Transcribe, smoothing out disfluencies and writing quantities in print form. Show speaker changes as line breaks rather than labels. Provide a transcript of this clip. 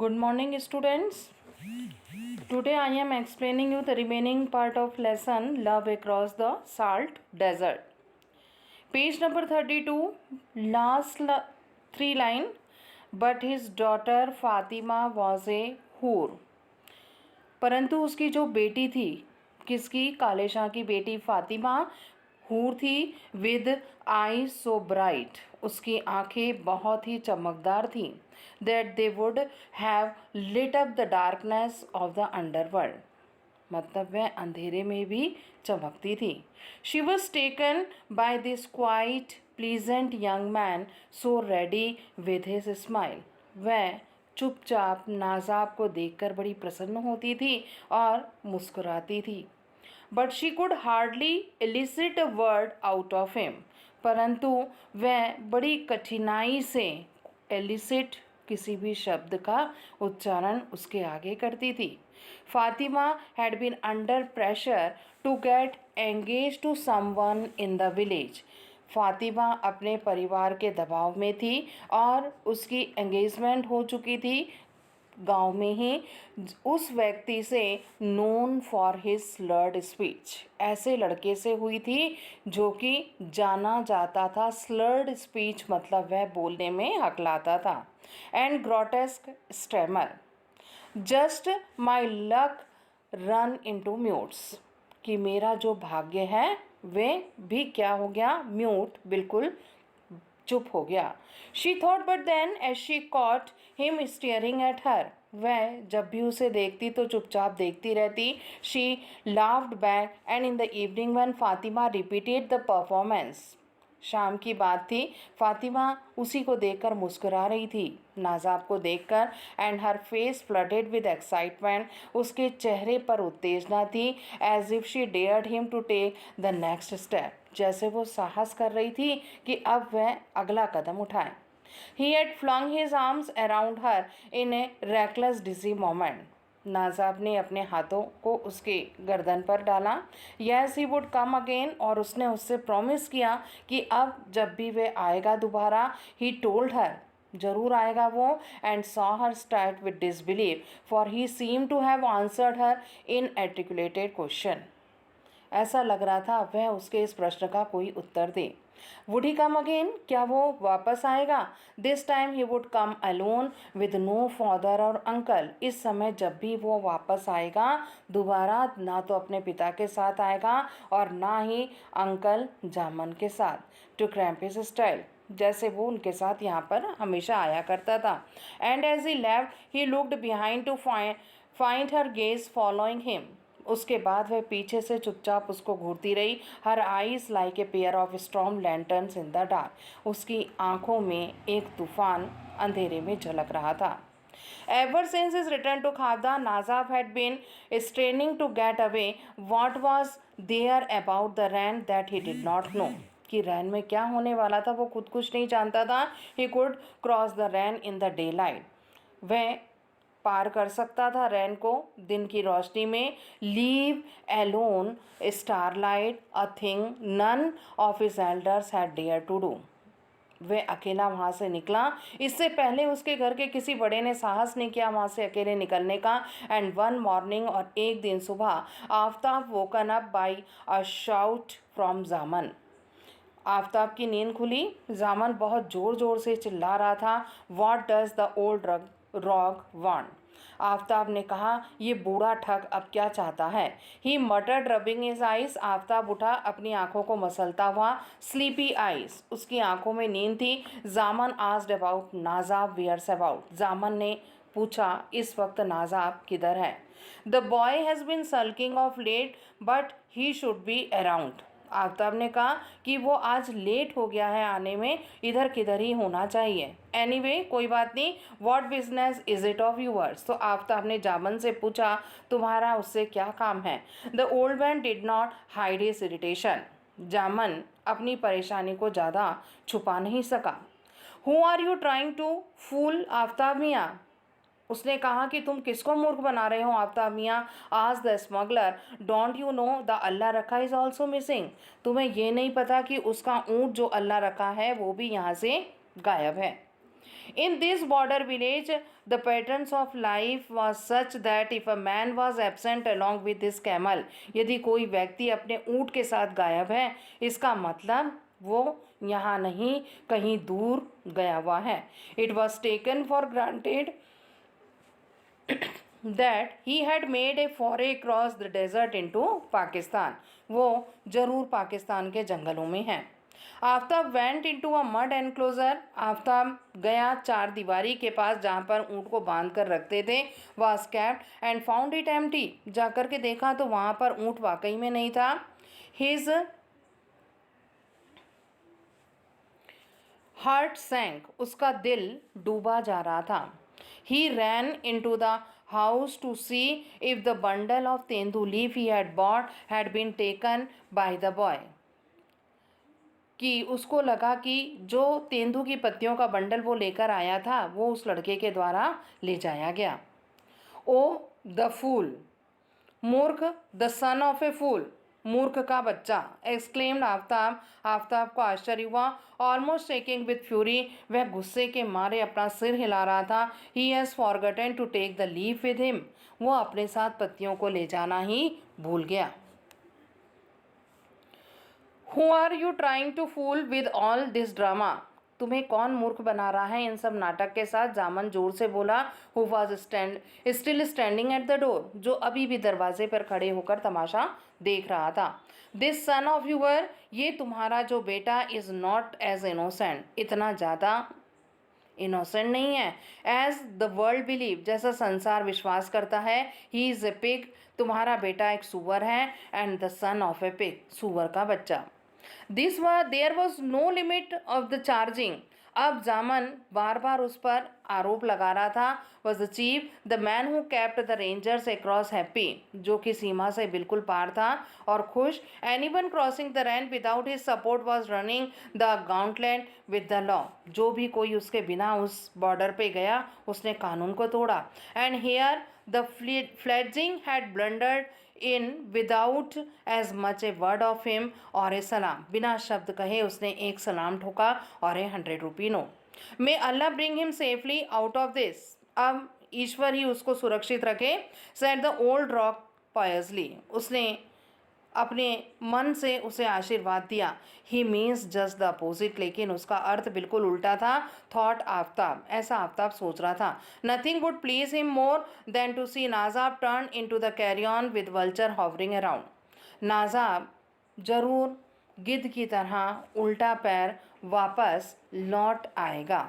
Good morning, students. Today I am explaining you the remaining part of lesson Love Across the Salt Desert. Page number 32, last three line. But his daughter Fatima was a hur. परंतु उसकी जो बेटी थी, किसकी? काले शाह की बेटी फातिमा हूर थी. विद आईज सो ब्राइट, उसकी आंखें बहुत ही चमकदार थीं. That they would have lit up the darkness of the underworld, मतलब वह अंधेरे में भी चमकती थी. She was taken by this quite pleasant young man so ready with his smile. वह चुपचाप नाजाब को देखकर बड़ी प्रसन्न होती थी और मुस्कुराती थी. But she could hardly elicit a word out of him, परंतु वह बड़ी कठिनाई से एलिसिट किसी भी शब्द का उच्चारण उसके आगे करती थी. Fatima had been under pressure to get engage to someone in the village. Fatima अपने परिवार के दबाव में थी और उसकी एंगेजमेंट हो चुकी थी गांव में ही उस व्यक्ति से known for his slurred speech. ऐसे लड़के से हुई थी जो कि जाना जाता था. स्लर्ड स्पीच मतलब वह बोलने में हकलाता था. And grotesque stammer. Just my luck run into mutes, कि मेरा जो भाग्य है वे भी क्या हो गया? म्यूट, बिल्कुल चुप हो गया. She thought but then as she caught him staring at her, वह जब भी उसे देखती तो चुपचाप देखती रहती. She laughed back and in the evening when Fatima repeated the performance, शाम की बात थी, फातिमा उसी को देखकर मुस्कुरा रही थी, नाजाब को देखकर. And her face flooded with excitement, उसके चेहरे पर उत्तेजना थी. As if she dared him to take the next step, जैसे वो साहस कर रही थी कि अब वह अगला कदम उठाए. He had flung his arms around her in a reckless dizzy moment. Najab ने अपने हाथों को उसके गर्दन पर डाला. Yes he would come again, और उसने उससे प्रॉमिस किया कि अब जब भी वे आएगा दोबारा. ही टोल्ड हर, जरूर आएगा वो. And saw her start with disbelief, for he seem to have answered her inarticulated question. ऐसा लग रहा था वह उसके इस प्रश्न का कोई उत्तर दे. वुड ही कम अगेन, क्या वो वापस आएगा? This time he would come alone with no father और अंकल. इस समय जब भी वो वापस आएगा दोबारा, ना तो अपने पिता के साथ आएगा और ना ही अंकल जामन के साथ. टू क्रैम्प हिज स्टाइल, जैसे वो उनके साथ यहाँ पर हमेशा आया करता था. And as he left he looked behind to find her gaze following him. उसके बाद वह पीछे से चुपचाप उसको घूरती रही. Her eyes like a pair of strong lanterns in the dark, उसकी आंखों में एक तूफान अंधेरे में झलक रहा था. Ever since his return to Khavda, Nazab had been straining to get away. What was there about the Ran that he did not know? कि रैन में क्या होने वाला था वो खुद कुछ नहीं जानता था. He could cross the Ran in the daylight. वह पार कर सकता था रैन को दिन की रोशनी में. Leave alone starlight, a thing none of his elders had dare to do. वह अकेला वहाँ से निकला. इससे पहले उसके घर के किसी बड़े ने साहस नहीं किया वहाँ से अकेले निकलने का. एंड वन मॉर्निंग, और एक दिन सुबह, Aftab woken up by a shout from Jaman. Aftab की नींद खुली. जामन बहुत ज़ोर ज़ोर से चिल्ला रहा था. What does the old rogue want? Aftab ने कहा, ये बूढ़ा ठग अब क्या चाहता है? He muttered rubbing his eyes. Aftab उठा अपनी आंखों को मसलता हुआ. स्लीपी आइज, उसकी आंखों में नींद थी. Jaman asked about Nazab whereabouts. Jaman ने पूछा इस वक्त नाजाब किधर है? The boy has been sulking of late but he should be around. Aftab ने कहा कि वो आज लेट हो गया है आने में, इधर किधर ही होना चाहिए. एनीवे, कोई बात नहीं. What business is it of yours? तो आफ्ताब ने जामन से पूछा तुम्हारा उससे क्या काम है? The old man did not hide his irritation. Jaman अपनी परेशानी को ज़्यादा छुपा नहीं सका. Who are you trying to fool Aftab मियाँ? उसने कहा कि तुम किसको मूर्ख बना रहे हो आफ्ताब मियाँ? आज the smuggler, don't you know the Allah Rakha is also missing. तुम्हें ये नहीं पता कि उसका ऊँट जो अल्लाह रखा है वो भी यहाँ से गायब है. In this border village, the patterns of life was such that if a man was absent along with his camel, यदि कोई व्यक्ति अपने ऊँट के साथ गायब है, इसका मतलब वो यहाँ नहीं कहीं दूर गया हुआ है. It was taken for granted that he had made a foray across the desert into Pakistan. वो जरूर पाकिस्तान के जंगलों में है. Aftab went into a mud enclosure. Aftab गया चार दीवारी के पास जहाँ पर ऊँट को बांध कर रखते थे. Was kept and found it empty. जाकर के देखा तो वहाँ पर ऊँट वाकई में नहीं था. His heart sank. उसका दिल डूबा जा रहा था. He ran into the house to see if the bundle of tendu leaf he had bought had been taken by the boy. कि उसको लगा कि जो तेंदू की पत्तियों का बंडल वो लेकर आया था वो उस लड़के के द्वारा ले जाया गया. ओ द फूल, मूर्ख, द सन ऑफ ए फूल, मूर्ख का बच्चा. एक्सक्लेम्ड आफ्ताब. आफ्ताब को आश्चर्य हुआ. Almost shaking with fury. वह गुस्से के मारे अपना सिर हिला रहा था. He has forgotten to take the leaf with him. वो अपने साथ पत्तियों को ले जाना ही भूल गया. Who are you trying to fool with all this drama. तुम्हें कौन मूर्ख बना रहा है इन सब नाटक के साथ. जामन जोर से बोला. Who was still standing at the door. जो अभी भी दरवाजे पर खड़े होकर तमाशा देख रहा था. दिस सन ऑफ यूअर, ये तुम्हारा जो बेटा, इज़ नॉट एज इनोसेंट, इतना ज़्यादा इनोसेंट नहीं है. एज द वर्ल्ड बिलीव, जैसा संसार विश्वास करता है. ही इज़ ए पिग, तुम्हारा बेटा एक सुअर है. And the son of a pig, सुअर का बच्चा. There was no limit of the charging. अब जामन बार बार उस पर आरोप लगा रहा था. Was the chief, the man who kept the rangers across happy, जो कि सीमा से बिल्कुल पार था और खुश. Anyone crossing the Rann without his support was running the gauntlet with the law. जो भी कोई उसके बिना उस बॉर्डर पे गया उसने कानून को तोड़ा. And here the fledgling had blundered in without as much a word of him और ए सलाम. बिना शब्द कहे उसने एक सलाम ठोका और a 100 rupee note. May Allah bring him safely out of this. अब ईश्वर ही उसको सुरक्षित रखे. Said the old rogue piously. उसने अपने मन से उसे आशीर्वाद दिया. He means just the opposite, लेकिन उसका अर्थ बिल्कुल उल्टा था. थॉट आफ्ताब, ऐसा आफ्ताब सोच रहा था. Nothing would please him more than to see Najab turn in to the carry on with vulture hovering around. Najab जरूर गिद्ध की तरह उल्टा पैर वापस लौट आएगा.